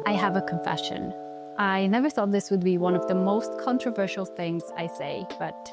I have a confession. I never thought this would be one of the most controversial things I say, but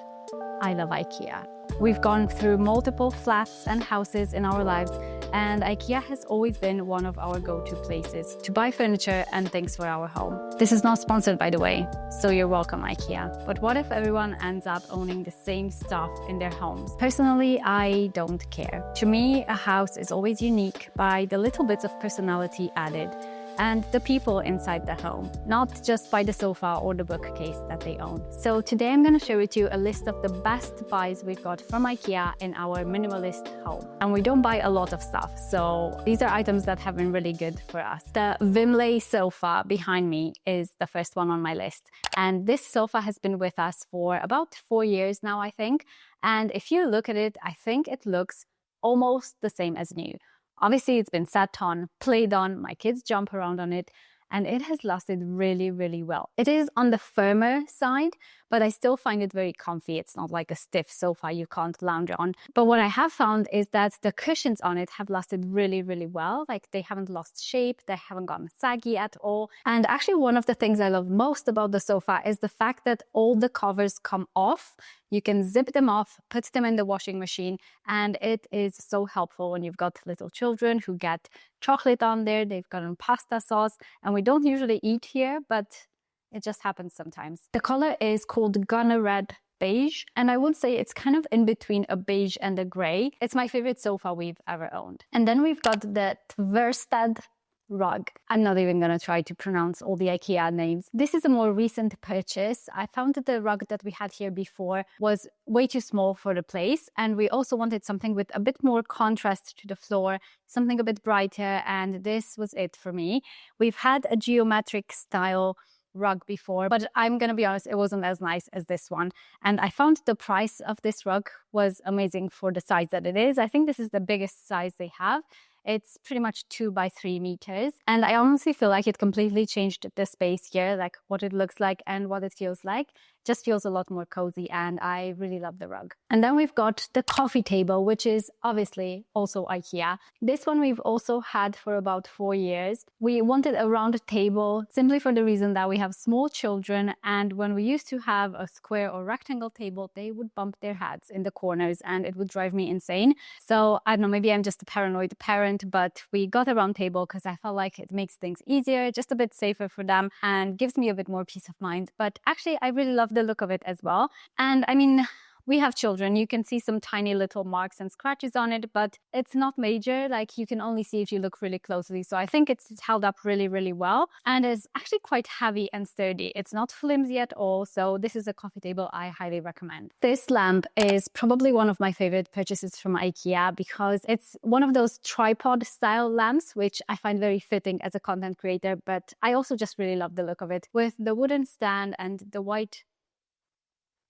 I love IKEA. We've gone through multiple flats and houses in our lives, and IKEA has always been one of our go-to places to buy furniture and things for our home. This is not sponsored, by the way, so you're welcome, IKEA. But what if everyone ends up owning the same stuff in their homes? Personally, I don't care. To me, a house is always unique by the little bits of personality added and the people inside the home, not just by the sofa or the bookcase that they own. So today I'm going to share with you a list of the best buys we've got from IKEA in our minimalist home. And we don't buy a lot of stuff, so these are items that have been really good for us. The Vimle sofa behind me is the first one on my list. And this sofa has been with us for about 4 years now, I think. And if you look at it, I think it looks almost the same as new. Obviously, it's been sat on, played on, my kids jump around on it, and it has lasted really, really well. It is on the firmer side, but I still find it very comfy. It's not like a stiff sofa you can't lounge on. But what I have found is that the cushions on it have lasted really, really well. Like, they haven't lost shape, they haven't gotten saggy at all. And actually, one of the things I love most about the sofa is the fact that all the covers come off. You can zip them off, put them in the washing machine, and it is so helpful when you've got little children who get chocolate on there, they've gotten pasta sauce, and we don't usually eat here, but it just happens sometimes. The color is called Gunner Red Beige, and I would say it's kind of in between a beige and a gray. It's my favorite sofa we've ever owned. And then we've got the Tversted rug. I'm not even going to try to pronounce all the IKEA names. This is a more recent purchase. I found that the rug that we had here before was way too small for the place, and we also wanted something with a bit more contrast to the floor, something a bit brighter, and this was it for me. We've had a geometric style rug before, but I'm gonna be honest, it wasn't as nice as this one. And I found the price of this rug was amazing for the size that it is. I think this is the biggest size they have. It's pretty much 2 by 3 meters. And I honestly feel like it completely changed the space here, like what it looks like and what it feels like. Just feels a lot more cozy, and I really love the rug. And then we've got the coffee table, which is obviously also IKEA. This one we've also had for about 4 years. We wanted a round table simply for the reason that we have small children, and when we used to have a square or rectangle table, they would bump their heads in the corners and it would drive me insane. So I don't know, maybe I'm just a paranoid parent, but we got a round table because I felt like it makes things easier, just a bit safer for them, and gives me a bit more peace of mind. But actually, I really love the look of it as well. And I mean, we have children. You can see some tiny little marks and scratches on it, but it's not major. Like, you can only see if you look really closely. So I think it's held up really, really well, and is actually quite heavy and sturdy. It's not flimsy at all. So this is a coffee table I highly recommend. This lamp is probably one of my favorite purchases from IKEA because it's one of those tripod style lamps, which I find very fitting as a content creator, but I also just really love the look of it with the wooden stand and the white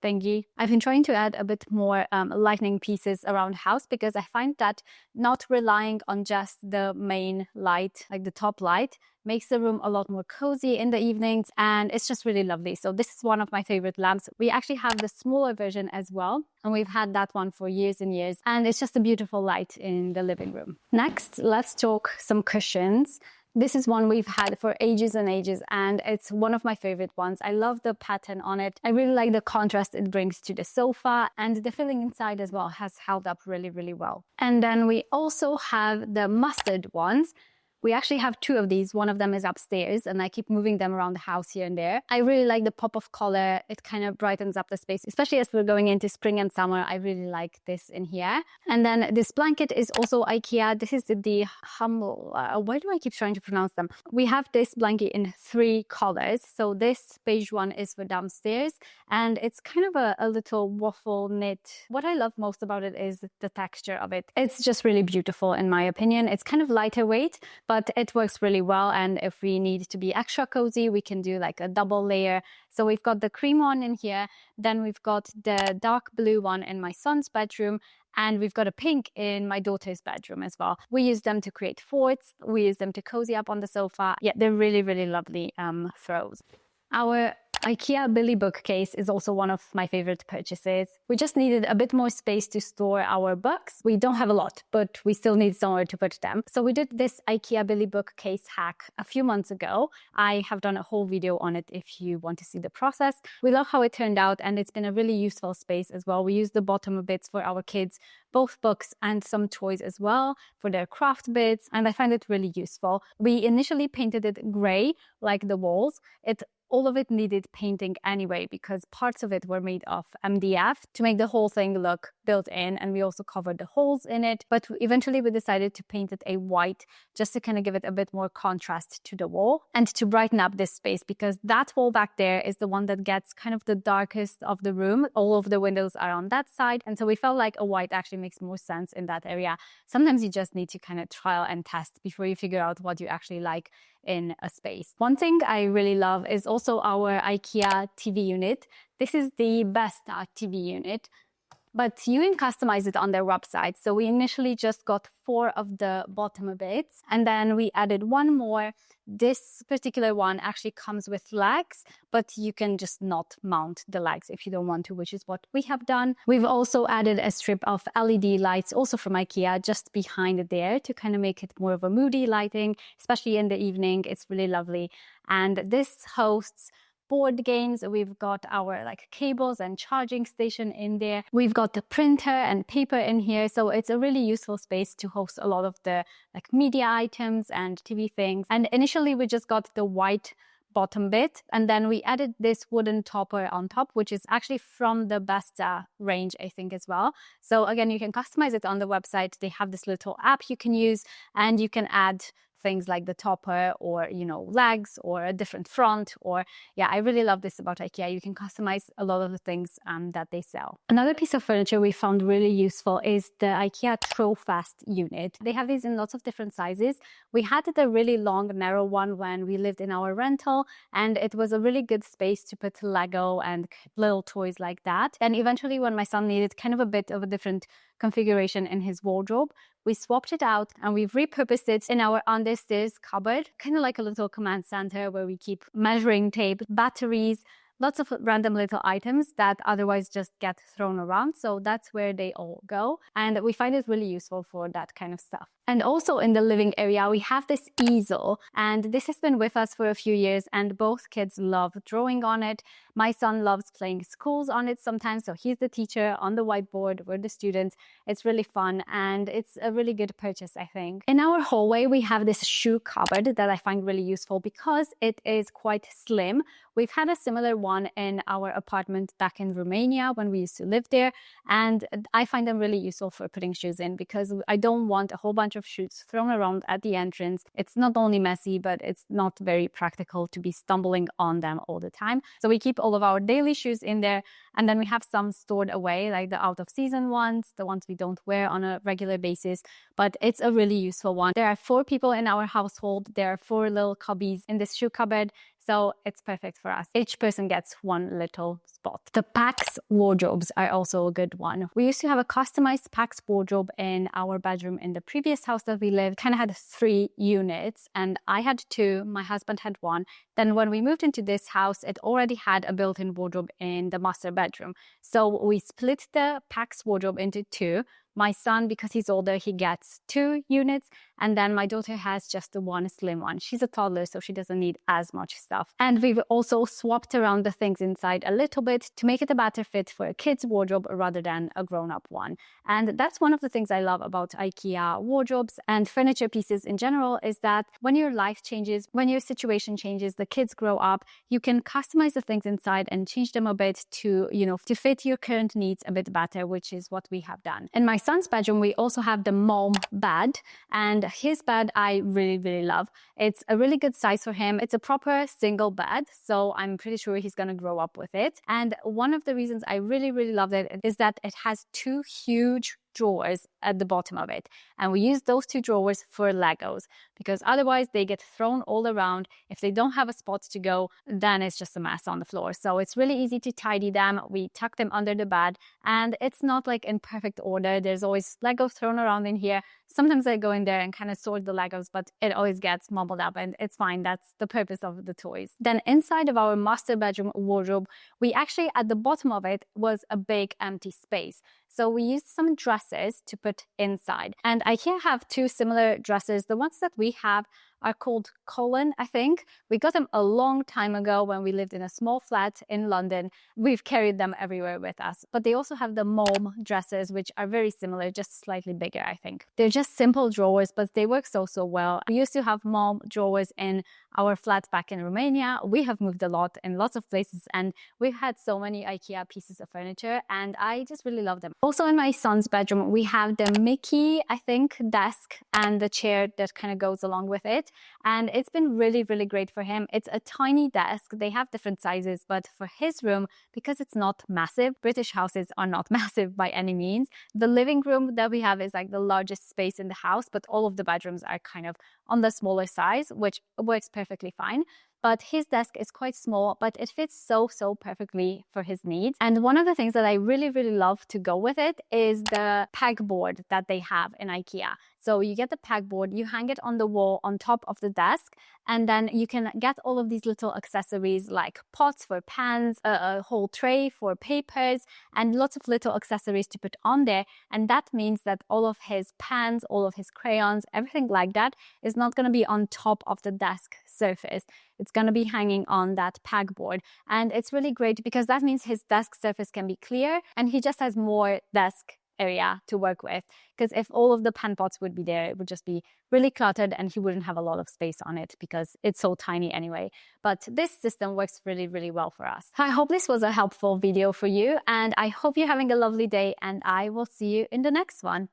thingy. I've been trying to add a bit more lighting pieces around house because I find that not relying on just the main light, like the top light, makes the room a lot more cozy in the evenings, and it's just really lovely. So this is one of my favorite lamps. We actually have the smaller version as well, and we've had that one for years and years, and it's just a beautiful light in the living room. Next, let's talk some cushions. This is one we've had for ages and ages, and it's one of my favorite ones. I love the pattern on it. I really like the contrast it brings to the sofa, and the filling inside as well has held up really, really well. And then we also have the mustard ones. We actually have 2 of these. One of them is upstairs, and I keep moving them around the house here and there. I really like the pop of color. It kind of brightens up the space, especially as we're going into spring and summer. I really like this in here. And then this blanket is also IKEA. This is the Humlemott. Why do I keep trying to pronounce them? We have this blanket in 3 colors. So this beige one is for downstairs, and it's kind of a little waffle knit. What I love most about it is the texture of it. It's just really beautiful in my opinion. It's kind of lighter weight, but it works really well. And if we need to be extra cozy, we can do like a double layer. So we've got the cream one in here, then we've got the dark blue one in my son's bedroom, and we've got a pink in my daughter's bedroom as well. We use them to create forts. We use them to cozy up on the sofa. Yeah, they're really, really lovely throws. Our IKEA Billy bookcase is also one of my favorite purchases. We just needed a bit more space to store our books. We don't have a lot, but we still need somewhere to put them. So we did this IKEA Billy bookcase hack a few months ago. I have done a whole video on it if you want to see the process. We love how it turned out, and it's been a really useful space as well. We used the bottom bits for our kids, both books and some toys as well for their craft bits, and I find it really useful. We initially painted it gray like the walls. All of it needed painting anyway because parts of it were made of MDF to make the whole thing look built in, and we also covered the holes in it. But eventually we decided to paint it a white just to kind of give it a bit more contrast to the wall and to brighten up this space, because that wall back there is the one that gets kind of the darkest of the room. All of the windows are on that side, and so we felt like a white actually makes more sense in that area. Sometimes you just need to kind of trial and test before you figure out what you actually like in a space. One thing I really love is also our IKEA TV unit. This is the Besta TV unit, but you can customize it on their website. So we initially just got 4 of the bottom bits, and then we added one more. This particular one actually comes with legs, but you can just not mount the legs if you don't want to, which is what we have done. We've also added a strip of LED lights, also from IKEA, just behind there to kind of make it more of a moody lighting, especially in the evening. It's really lovely. And this hosts board games. We've got our cables and charging station in there. We've got the printer and paper in here. So it's a really useful space to host a lot of the media items and TV things. And initially we just got the white bottom bit, and then we added this wooden topper on top, which is actually from the Besta range, I think, as well. So again, you can customize it on the website. They have this little app you can use, and you can add things like the topper or, legs or a different front. Or I really love this about IKEA. You can customize a lot of the things that they sell. Another piece of furniture we found really useful is the IKEA Trofast unit. They have these in lots of different sizes. We had the really long, narrow one when we lived in our rental, and it was a really good space to put Lego and little toys like that. And eventually, when my son needed kind of a bit of a different configuration in his wardrobe, we swapped it out and we've repurposed it in our understairs cupboard, kind of like a little command center where we keep measuring tape, batteries, lots of random little items that otherwise just get thrown around. So that's where they all go. And we find it really useful for that kind of stuff. And also in the living area, we have this easel, and this has been with us for a few years, and both kids love drawing on it. My son loves playing schools on it sometimes, so he's the teacher on the whiteboard, we're the students. It's really fun, and it's a really good purchase, I think. In our hallway, we have this shoe cupboard that I find really useful because it is quite slim. We've had a similar one in our apartment back in Romania when we used to live there, and I find them really useful for putting shoes in because I don't want a whole bunch of shoes thrown around at the entrance. It's not only messy, but it's not very practical to be stumbling on them all the time. So we keep all of our daily shoes in there, and then we have some stored away, like the out of season ones, the ones we don't wear on a regular basis, but it's a really useful one. There are 4 people in our household. There are 4 little cubbies in this shoe cupboard. So it's perfect for us. Each person gets one little spot. The Pax wardrobes are also a good one. We used to have a customized Pax wardrobe in our bedroom in the previous house that we lived. Kind of had 3 units, and I had 2, my husband had 1. Then when we moved into this house, it already had a built-in wardrobe in the master bedroom. So we split the Pax wardrobe into 2. My son, because he's older, he gets 2 units, and then my daughter has just the 1 slim one. She's a toddler, so she doesn't need as much stuff. And we've also swapped around the things inside a little bit to make it a better fit for a kid's wardrobe rather than a grown-up one. And that's one of the things I love about IKEA wardrobes and furniture pieces in general, is that when your life changes, when your situation changes, the kids grow up, you can customize the things inside and change them a bit to, to fit your current needs a bit better, which is what we have done. In my son's bedroom, we also have the Malm bed, and his bed I really, really love. It's a really good size for him. It's a proper single bed, so I'm pretty sure he's gonna grow up with it. And one of the reasons I really, really love it is that it has 2 huge drawers at the bottom of it. And we use those 2 drawers for Legos, because otherwise they get thrown all around. If they don't have a spot to go, then it's just a mess on the floor. So it's really easy to tidy them. We tuck them under the bed, and it's not like in perfect order. There's always Legos thrown around in here. Sometimes I go in there and kind of sort the Legos, but it always gets mumbled up, and it's fine. That's the purpose of the toys. Then inside of our master bedroom wardrobe, we actually, at the bottom of it was a big empty space. So we used some dresses to put inside. And IKEA have 2 similar dresses. The ones that we have are called Kullen, I think. We got them a long time ago when we lived in a small flat in London. We've carried them everywhere with us. But they also have the Malm dresses, which are very similar, just slightly bigger, I think. They're just simple drawers, but they work so well. We used to have Malm drawers in our flat back in Romania. We have moved a lot in lots of places, and we've had so many IKEA pieces of furniture, and I just really love them. Also in my son's bedroom, we have the Micke, I think, desk and the chair that kind of goes along with it. And it's been really great for him. It's a tiny desk. They have different sizes, but for his room, because it's not massive, British houses are not massive by any means. The living room that we have is like the largest space in the house, but all of the bedrooms are kind of on the smaller size, which works perfectly fine. But his desk is quite small, but it fits so perfectly for his needs. And one of the things that I really love to go with it is the pegboard that they have in IKEA. So you get the pegboard, you hang it on the wall on top of the desk, and then you can get all of these little accessories like pots for pans, a whole tray for papers, and lots of little accessories to put on there. And that means that all of his pens, all of his crayons, everything like that is not going to be on top of the desk surface. It's going to be hanging on that pegboard. And it's really great because that means his desk surface can be clear and he just has more desk area to work with. Because if all of the pen pots would be there, it would just be really cluttered and he wouldn't have a lot of space on it because it's so tiny anyway. But this system works really well for us. I hope this was a helpful video for you, and I hope you're having a lovely day, and I will see you in the next one.